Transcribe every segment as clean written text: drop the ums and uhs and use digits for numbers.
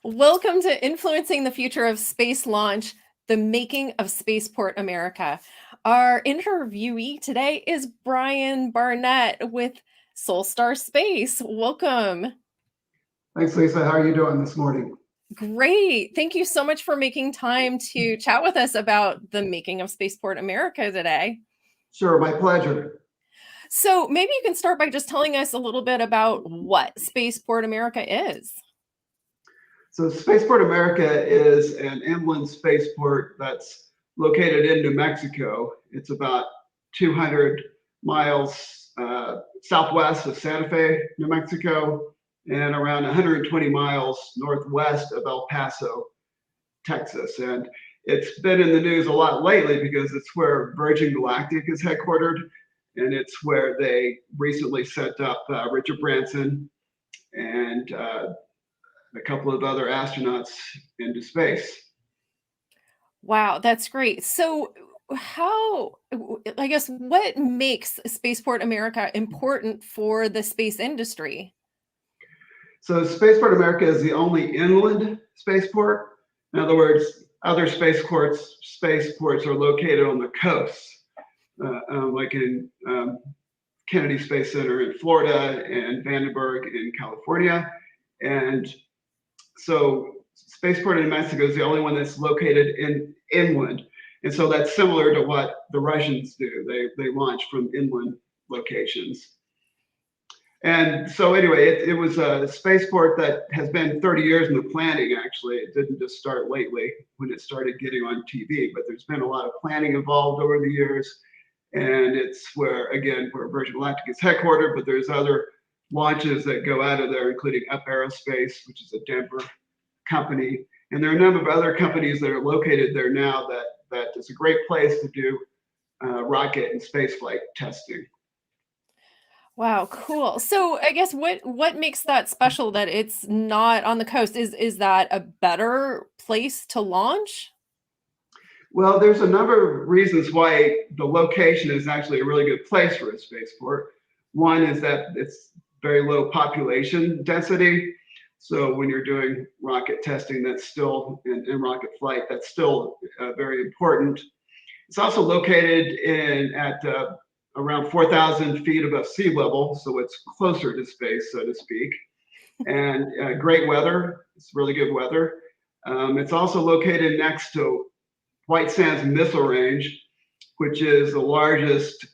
Welcome to Influencing the Future of Space Launch, the making of Spaceport America. Our interviewee today is Brian Barnett with Solstar Space. Welcome. Thanks, Lisa. How are you doing this morning? Great. Thank you so much for making time to chat with us about the making of Spaceport America today. Sure, my pleasure. So maybe you can start by just telling us a little bit about what Spaceport America is. So Spaceport America is an inland spaceport that's located in New Mexico. It's about 200 miles southwest of Santa Fe, New Mexico, and around 120 miles northwest of El Paso, Texas. And it's been in the news a lot lately because it's where Virgin Galactic is headquartered, and it's where they recently sent up Richard Branson and a couple of other astronauts into space. Wow, that's great. So, what makes Spaceport America important for the space industry? So Spaceport America is the only inland spaceport. In other words, other spaceports are located on the coast, like in Kennedy Space Center in Florida and Vandenberg in California. And so Spaceport in Mexico is the only one that's located inland. And so that's similar to what the Russians do. They launch from inland locations. And so anyway, it was a spaceport that has been 30 years in the planning, actually. It didn't just start lately when it started getting on TV, but there's been a lot of planning involved over the years. And it's where Virgin Galactic is headquartered, but there's other launches that go out of there, including Up Aerospace, which is a Denver company. And there are a number of other companies that are located there now that is a great place to do rocket and spaceflight testing. Wow, cool. So, I guess what makes that special that it's not on the coast? Is that a better place to launch? Well, there's a number of reasons why the location is actually a really good place for a spaceport. One is that it's very low population density. So when you're doing rocket testing, that's still in rocket flight, that's still very important. It's also located at around 4,000 feet above sea level, so it's closer to space, so to speak. And great weather, it's really good weather. It's also located next to White Sands Missile Range, which is the largest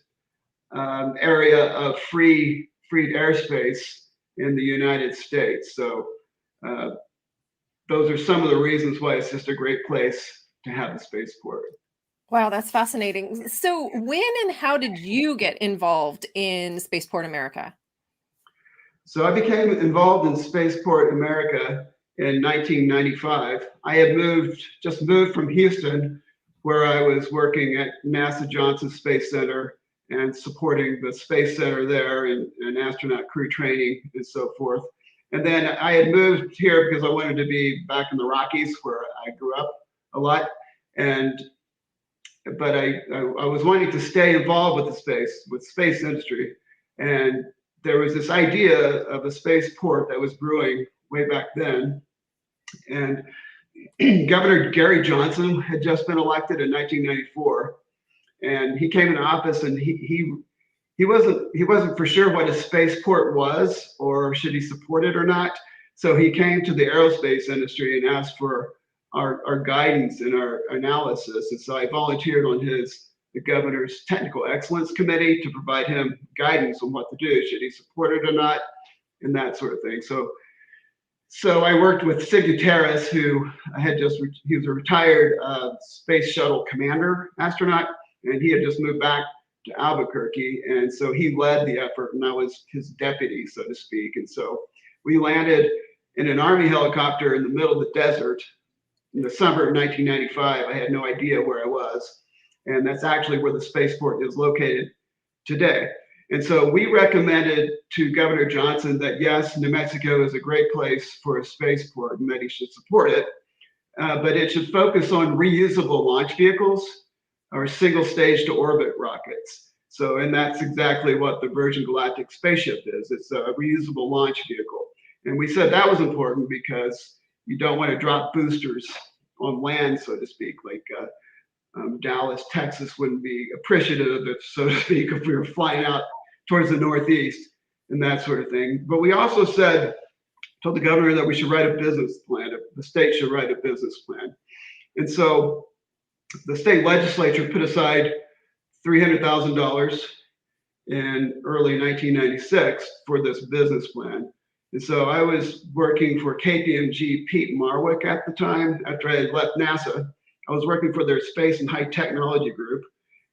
area of free airspace in the United States. So those are some of the reasons why it's just a great place to have a spaceport. Wow, that's fascinating. So, when and how did you get involved in Spaceport America? So I became involved in Spaceport America in 1995. I had just moved from Houston, where I was working at NASA Johnson Space Center and supporting the Space Center there and astronaut crew training and so forth. And then I had moved here because I wanted to be back in the Rockies, where I grew up a lot. But I was wanting to stay involved with space industry. And there was this idea of a spaceport that was brewing way back then. And Governor Gary Johnson had just been elected in 1994. And he came into office and he wasn't for sure what a spaceport was or should he support it or not. So he came to the aerospace industry and asked for our guidance and our analysis. And so I volunteered on the governor's technical excellence committee to provide him guidance on what to do. Should he support it or not? And that sort of thing. So I worked with Sid Gutierrez, who he was a retired space shuttle commander astronaut, and he had just moved back to Albuquerque. And so he led the effort and I was his deputy, so to speak. And so we landed in an Army helicopter in the middle of the desert in the summer of 1995. I had no idea where I was. And that's actually where the spaceport is located today. And so we recommended to Governor Johnson that yes, New Mexico is a great place for a spaceport and that he should support it, but it should focus on reusable launch vehicles or single stage to orbit rockets. And that's exactly what the Virgin Galactic spaceship is. It's a reusable launch vehicle. And we said that was important because you don't want to drop boosters on land, so to speak. Like Dallas, Texas wouldn't be appreciative, if, so to speak, if we were flying out towards the Northeast and that sort of thing. But we also told the governor that we should write a business plan. The state should write a business plan. And so the state legislature put aside $300,000 in early 1996 for this business plan. And so I was working for KPMG Pete Marwick at the time. After I had left NASA, I was working for their space and high technology group.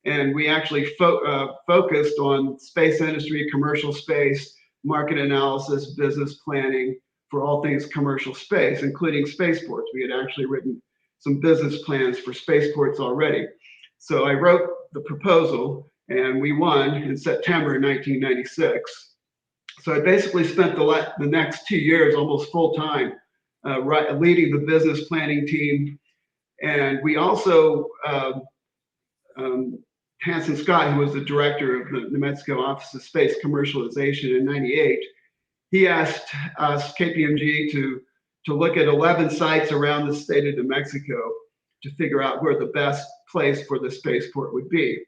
And we actually focused on space industry, commercial space, market analysis, business planning for all things commercial space, including spaceports. We had actually written some business plans for spaceports already. So I wrote the proposal and we won in September 1996. So I basically spent the next 2 years almost full time leading the business planning team. And we also, Hanson Scott, who was the director of the New Mexico Office of Space Commercialization in '98, he asked us, KPMG, to look at 11 sites around the state of New Mexico to figure out where the best place for the spaceport would be.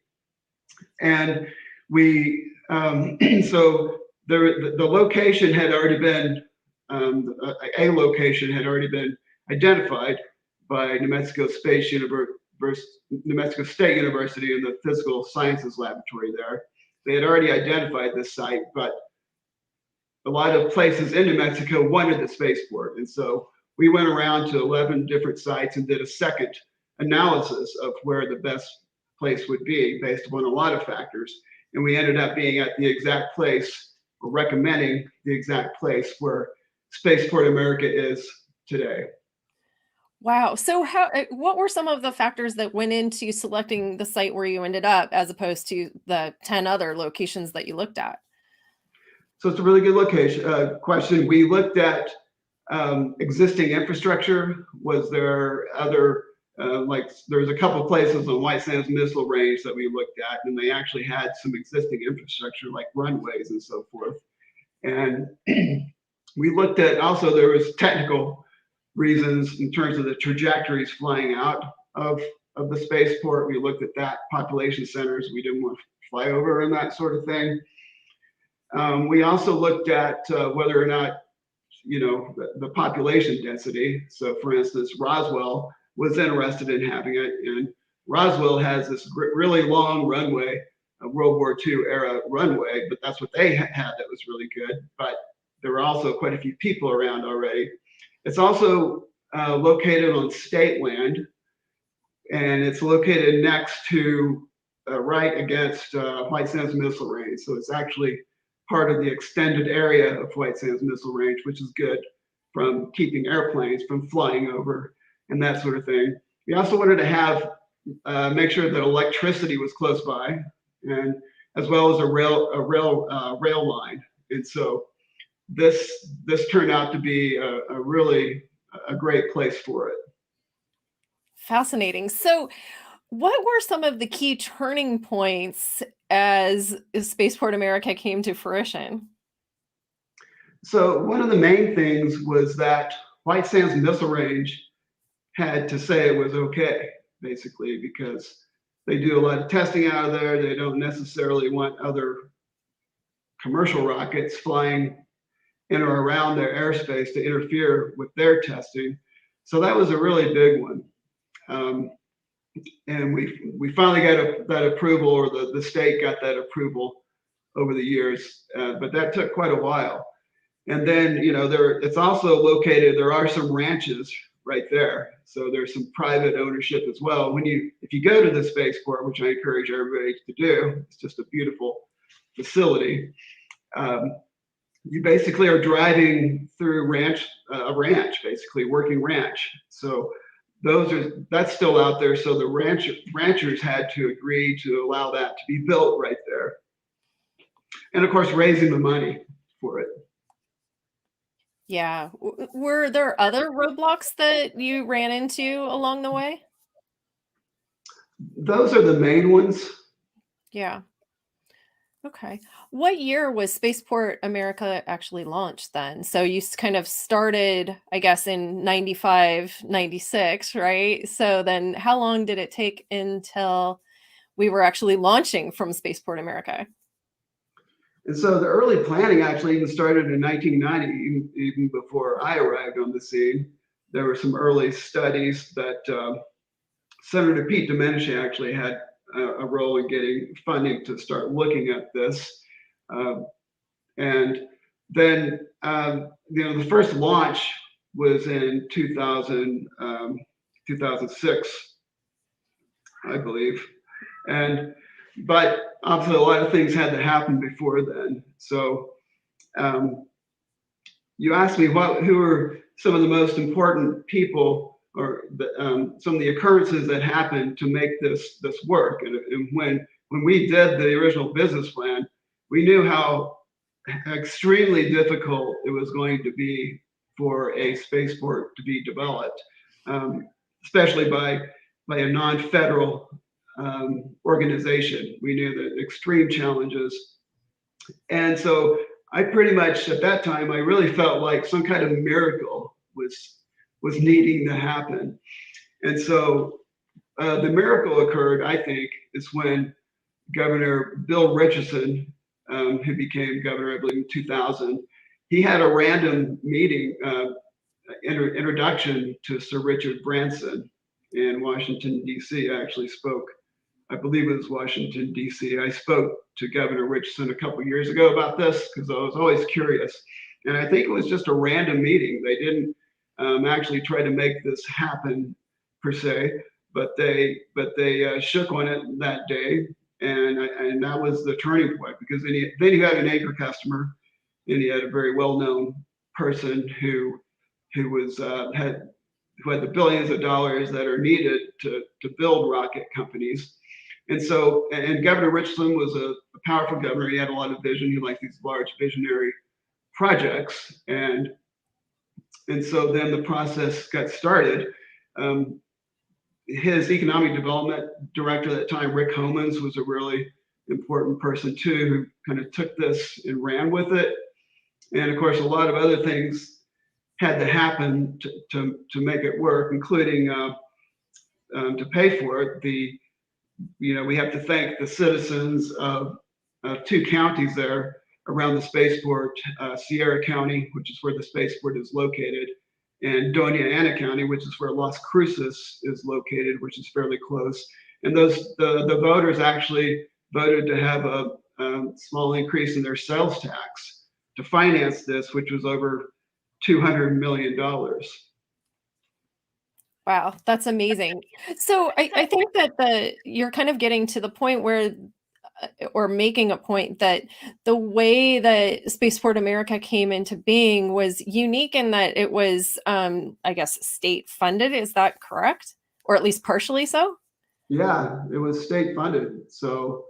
And we, so the location had already been, a location had already been identified by New Mexico State University and the Physical Sciences Laboratory there. They had already identified this site, but a lot of places in New Mexico wanted the spaceport. And so we went around to 11 different sites and did a second analysis of where the best place would be based upon a lot of factors. And we ended up being at the exact place, or recommending the exact place where Spaceport America is today. Wow. So what were some of the factors that went into selecting the site where you ended up as opposed to the 10 other locations that you looked at? So it's a really good question. We looked at existing infrastructure. Was there other, there's a couple of places on White Sands Missile Range that we looked at, and they actually had some existing infrastructure like runways and so forth. And we looked at, also there was technical reasons in terms of the trajectories flying out of the spaceport. We looked at that, population centers we didn't want to fly over and that sort of thing. We also looked at whether or not, the population density. So for instance, Roswell was interested in having it, and Roswell has this really long runway, a World War II era runway, but that's what they had that was really good. But there were also quite a few people around already. It's also located on state land, and it's located next to, right against White Sands Missile Range. So it's actually part of the extended area of White Sands Missile Range, which is good from keeping airplanes from flying over and that sort of thing. We also wanted to have, make sure that electricity was close by, and as well as a rail line. And so this turned out to be a really great place for it. Fascinating. So what were some of the key turning points as Spaceport America came to fruition? So one of the main things was that White Sands Missile Range had to say it was okay, basically, because they do a lot of testing out of there. They don't necessarily want other commercial rockets flying in or around their airspace to interfere with their testing. So that was a really big one. And we finally got that approval, or the state got that approval over the years, but that took quite a while. And then, it's also located, there are some ranches right there. So there's some private ownership as well. If you go to the spaceport, which I encourage everybody to do, it's just a beautiful facility. You basically are driving through a ranch, basically working ranch. So that's still out there. So the ranchers had to agree to allow that to be built right there. And of course, raising the money for it. Yeah. Were there other roadblocks that you ran into along the way? Those are the main ones. Yeah. Okay. What year was Spaceport America actually launched then? So you kind of started, I guess, in 95, 96, right? So then how long did it take until we were actually launching from Spaceport America? And so the early planning actually even started in 1990, even before I arrived on the scene. There were some early studies that Senator Pete Domenici actually had a role in getting funding to start looking at this. Uh, and then, the first launch was in 2006, I believe. And but obviously a lot of things had to happen before then. So um, you asked me who are some of the most important people or some of the occurrences that happened to make this work. And when we did the original business plan, we knew how extremely difficult it was going to be for a spaceport to be developed, especially by a non-federal organization. We knew the extreme challenges, and so I pretty much at that time I really felt like some kind of miracle was needing to happen, and so the miracle occurred. I think is when Governor Bill Richardson, who became governor, I believe, in 2000, he had a random meeting, introduction to Sir Richard Branson in Washington, D.C. I actually spoke, I believe it was Washington, D.C. I spoke to Governor Richardson a couple years ago about this because I was always curious. And I think it was just a random meeting. They didn't actually try to make this happen per se, but they shook on it that day, and that was the turning point because then you had an anchor customer, and you had a very well-known person who was who had the billions of dollars that are needed to build rocket companies. And so, and Governor Richardson was a powerful governor. He had a lot of vision. He liked these large visionary projects, and so then the process got started. His economic development director at that time, Rick Homans, was a really important person too, who kind of took this and ran with it. And of course, a lot of other things had to happen to make it work, including to pay for it. We have to thank the citizens of two counties there around the spaceport, Sierra County, which is where the spaceport is located, and Doña Ana County, which is where Las Cruces is located, which is fairly close. And the voters actually voted to have a small increase in their sales tax to finance this, which was over $200 million. Wow, that's amazing. So I think that you're kind of getting to the point where or making a point that the way that Spaceport America came into being was unique in that it was, I guess, state funded. Is that correct? Or at least partially so? Yeah, it was state funded. So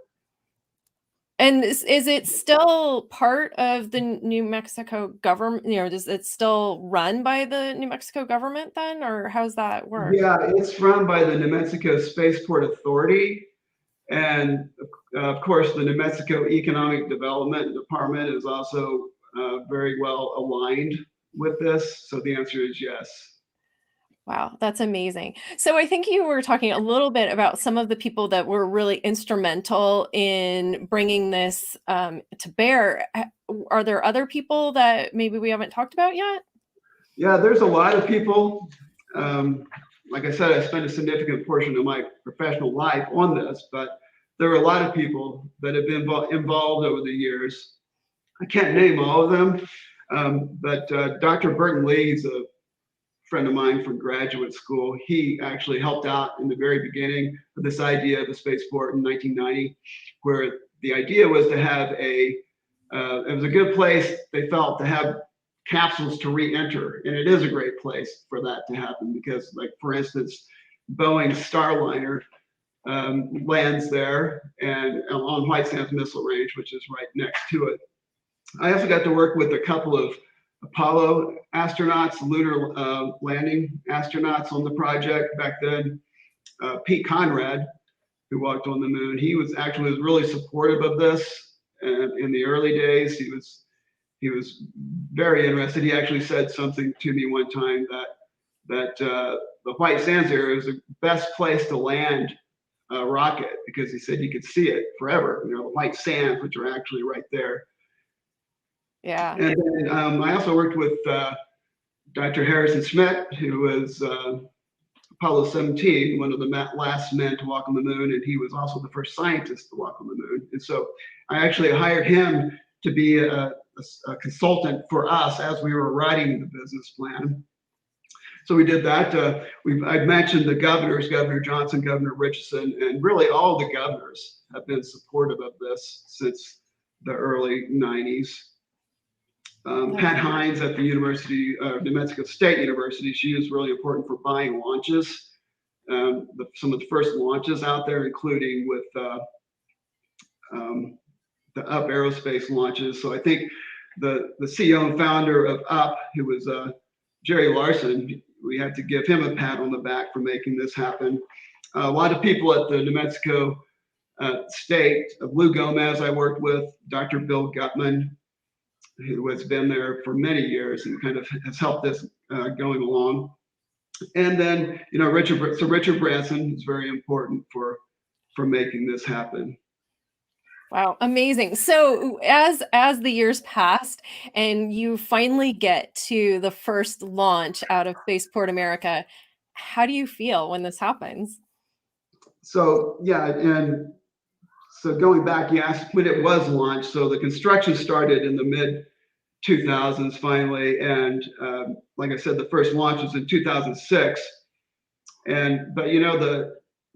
And is it still part of the New Mexico government? Does it still run by the New Mexico government then, or how's that work? yeah, it's run by the New Mexico Spaceport Authority. And of course, the New Mexico Economic Development Department is also very well aligned with this. So the answer is yes. Wow, that's amazing. So I think you were talking a little bit about some of the people that were really instrumental in bringing this to bear. Are there other people that maybe we haven't talked about yet? Yeah, there's a lot of people. Like I said, I spent a significant portion of my professional life on this, but there are a lot of people that have been involved over the years. I can't name all of them, but Dr. Burton Lee is a friend of mine from graduate school. He actually helped out in the very beginning of this idea of the spaceport in 1990, where the idea was to have it was a good place, they felt, to have capsules to re-enter. And it is a great place for that to happen because, like, for instance, Boeing's Starliner lands there and on White Sands Missile Range, which is right next to it. I also got to work with a couple of Apollo astronauts, lunar landing astronauts on the project back then. Pete Conrad, who walked on the moon, he was really supportive of this, in the early days, he was very interested. He actually said something to me one time that the White Sands area was the best place to land a rocket, because he said you could see it forever. The White Sands, which are actually right there. Yeah. And then I also worked with Dr. Harrison Schmidt, who was Apollo 17, one of the last men to walk on the moon, and he was also the first scientist to walk on the moon. And so I actually hired him to be a consultant for us as we were writing the business plan. So we did that. I've mentioned the governors, Governor Johnson, Governor Richardson, and really all the governors have been supportive of this since the early 90s. Pat Hines at the University of New Mexico State University, she was really important for buying launches. Some of the first launches out there, including with the UP aerospace launches. So I think the CEO and founder of UP, who was Jerry Larson, we had to give him a pat on the back for making this happen. A lot of people at the New Mexico State, Lou Gomez I worked with, Dr. Bill Gutman, who has been there for many years and kind of has helped this going along. And then, Richard Branson is very important for making this happen. Wow, amazing. So as the years passed and you finally get to the first launch out of Spaceport America, how do you feel when this happens? So yeah, and so going back, you asked when it was launched. So the construction started in the mid 2000s finally, and like I said, the first launch was in 2006. But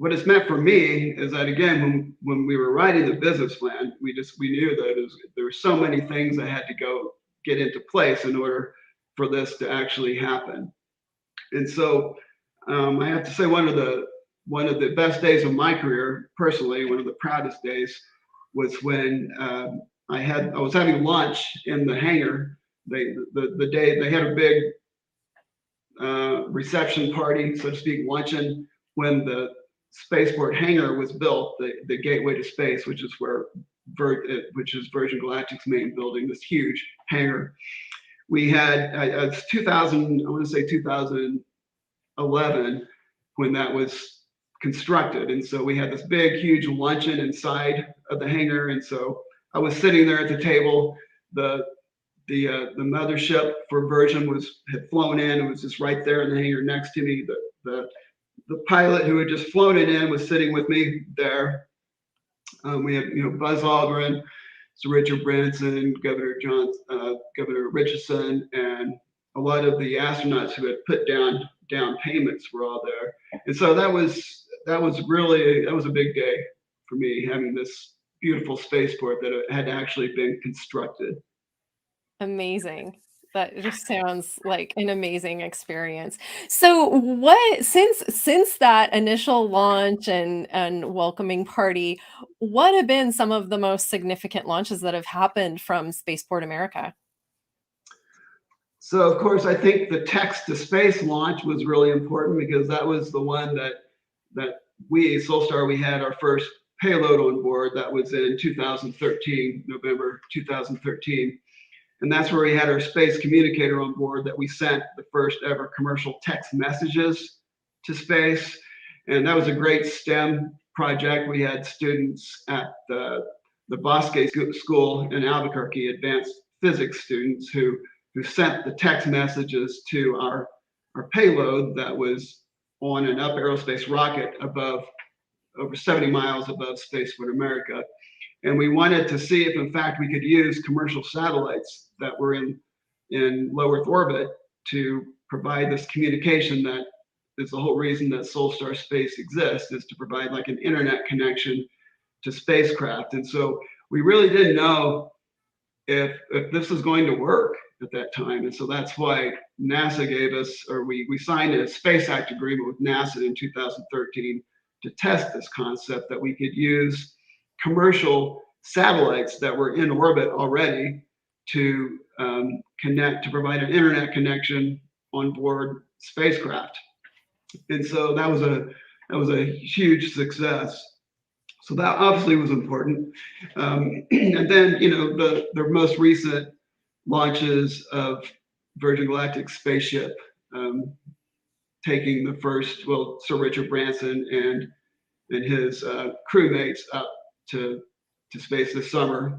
what it's meant for me is that, again, when we were writing the business plan, we knew that there were so many things that had to get into place in order for this to actually happen. And so I have to say one of the best days of my career, personally, one of the proudest days, was when I was having lunch in the hangar. The day they had a big reception party, so to speak, luncheon, when the Spaceport hangar was built, the gateway to space, which is Virgin Galactic's main building, this huge hangar. We had it's 2000, I want to say 2011, when that was constructed, and so we had this big, huge luncheon inside of the hangar, and so I was sitting there at the table. The mothership for Virgin had flown in and was just right there in the hangar next to me. The pilot who had just flown it in was sitting with me there. We had Buzz Aldrin, Sir Richard Branson, Governor Richardson, and a lot of the astronauts who had put down payments were all there. And so that was a big day for me, having this beautiful spaceport that had actually been constructed. Amazing. That just sounds like an amazing experience. So since that initial launch and welcoming party, what have been some of the most significant launches that have happened from Spaceport America? So of course, I think the text to space launch was really important, because that was the one that we, Solstar, we had our first payload on board. That was in 2013, November 2013. And that's where we had our space communicator on board that we sent the first ever commercial text messages to space. And that was a great STEM project. We had students at the Bosque School in Albuquerque, advanced physics students, who sent the text messages to our payload that was on an up aerospace rocket over 70 miles above Spaceport America. And we wanted to see if, in fact, we could use commercial satellites that were in low Earth orbit to provide this communication. That is the whole reason that Solstar Space exists, is to provide like an internet connection to spacecraft. And so we really didn't know if this was going to work at that time. And so that's why NASA gave us, or we signed a Space Act agreement with NASA in 2013 to test this concept that we could use commercial satellites that were in orbit already to provide an internet connection on board spacecraft. And so that was a huge success. So that obviously was important. And then, the most recent launches of Virgin Galactic spaceship, taking the first, well, Sir Richard Branson and his crewmates up to space this summer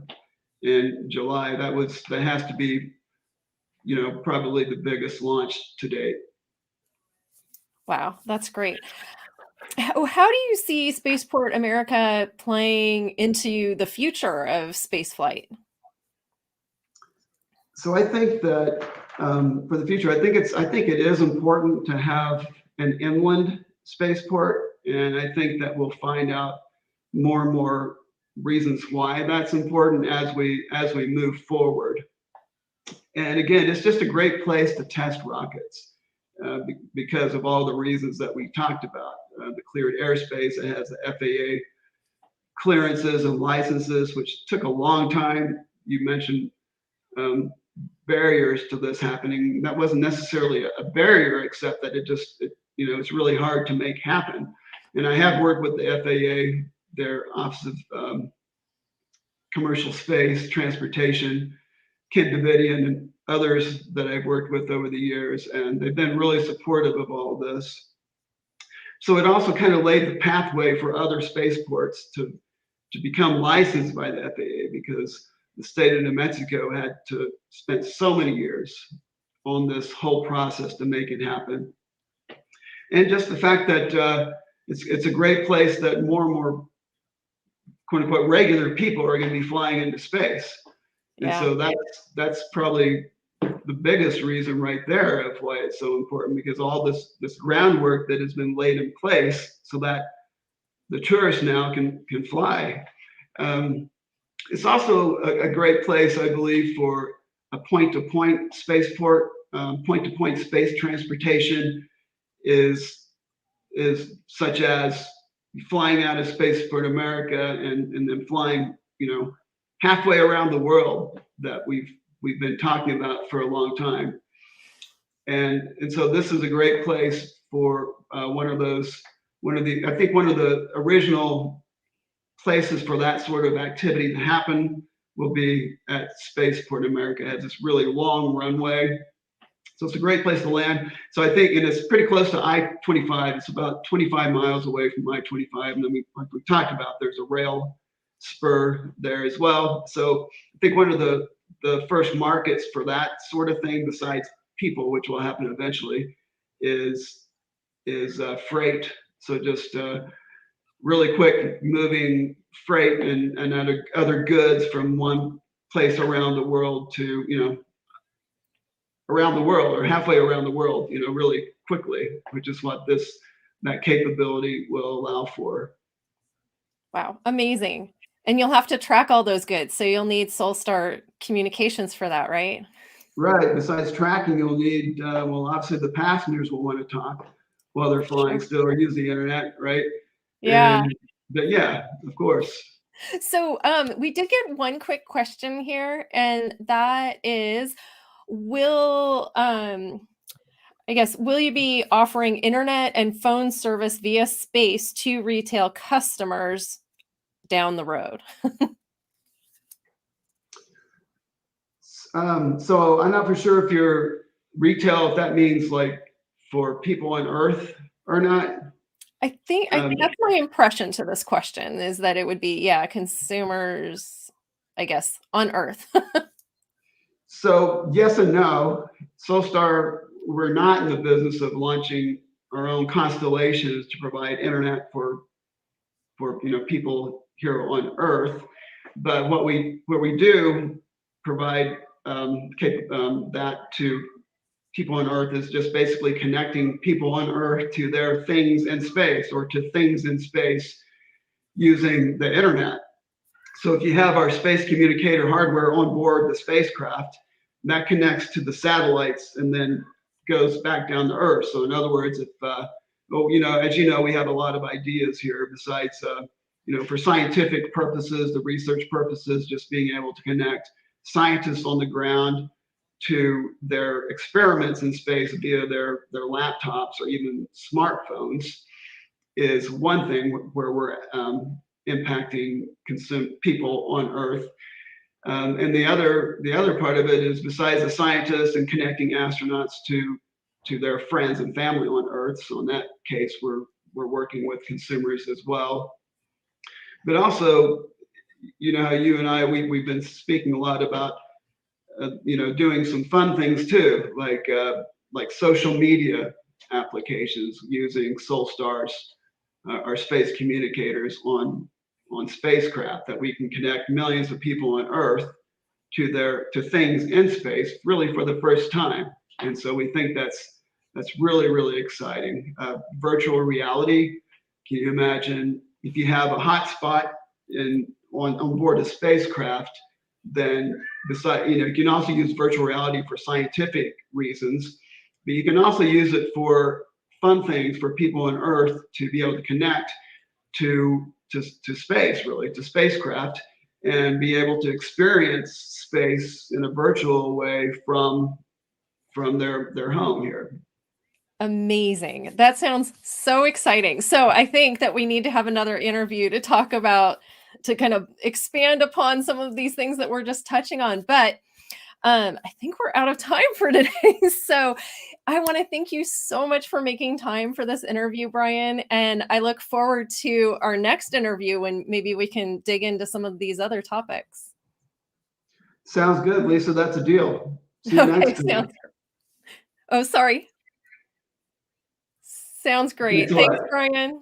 in July. That has to be, probably the biggest launch to date. Wow, that's great. How do you see Spaceport America playing into the future of spaceflight? So I think that for the future, I think it is important to have an inland spaceport, and I think that we'll find out more and more reasons why that's important as we move forward. And again, it's just a great place to test rockets because of all the reasons that we talked about. The cleared airspace, it has the FAA clearances and licenses, which took a long time. You mentioned barriers to this happening. That wasn't necessarily a barrier, except that it's really hard to make happen. And I have worked with the FAA, their Office of Commercial Space Transportation, Ken Davidian, and others that I've worked with over the years, and they've been really supportive of all this. So it also kind of laid the pathway for other spaceports to become licensed by the FAA, because the state of New Mexico had to spend so many years on this whole process to make it happen. And just the fact that it's a great place that more and more quote unquote regular people are going to be flying into space. And Yeah. so that's probably the biggest reason right there of why it's so important, because all this groundwork that has been laid in place so that the tourists now can fly. It's also a great place, I believe, for a point-to-point spaceport. Point-to-point space transportation is such as flying out of Spaceport America and then flying, halfway around the world that we've been talking about for a long time. And so this is a great place for one of the original places for that sort of activity to happen will be at Spaceport America. It has this really long runway. So it's a great place to land. So I think, and it's pretty close to I-25. It's about 25 miles away from I-25. And then like we talked about, there's a rail spur there as well. So I think one of the first markets for that sort of thing, besides people, which will happen eventually, is freight. So just really quick moving freight and other goods from one place around the world to, around the world or halfway around the world, really quickly, which is what that capability will allow for. Wow, amazing. And you'll have to track all those goods, so you'll need Solstar communications for that, right? Right. Besides tracking, you'll need, obviously the passengers will want to talk while they're flying still, or use the internet, right? Yeah. But yeah, of course. So we did get one quick question here, and that is, will you be offering internet and phone service via space to retail customers down the road? So I'm not for sure if you're retail, if that means like for people on Earth or not. I think that's my impression to this question, is that it would be, consumers, I guess, on Earth. So yes and no. Solstar, we're not in the business of launching our own constellations to provide internet for people here on Earth. But what we do provide that to people on Earth is just basically connecting people on Earth to their things in space, or to things in space using the internet. So if you have our space communicator hardware on board the spacecraft, that connects to the satellites and then goes back down to Earth. So in other words, if as you know, we have a lot of ideas here besides for scientific purposes, the research purposes, just being able to connect scientists on the ground to their experiments in space via their laptops or even smartphones is one thing where we're impacting people on Earth. And the other part of it is, besides the scientists and connecting astronauts to their friends and family on Earth. So in that case, we're working with consumers as well. But also, you know, you and I, we've been speaking a lot about, you know, doing some fun things too, like social media applications using Solstars, our space communicators on spacecraft, that we can connect millions of people on Earth to things in space, really for the first time. And so we think that's really, really exciting. Virtual reality. Can you imagine if you have a hotspot on board a spacecraft? Then you can also use virtual reality for scientific reasons, but you can also use it for fun things for people on Earth to be able to connect to space, really, to spacecraft, and be able to experience space in a virtual way from their home here. Amazing. That sounds so exciting. So I think that we need to have another interview to talk about, to kind of expand upon some of these things that we're just touching on. But I think we're out of time for today. So I want to thank you so much for making time for this interview, Brian. And I look forward to our next interview when maybe we can dig into some of these other topics. Sounds good, Lisa. That's a deal. See you next time. Oh, sorry. Sounds great. Thanks, Brian.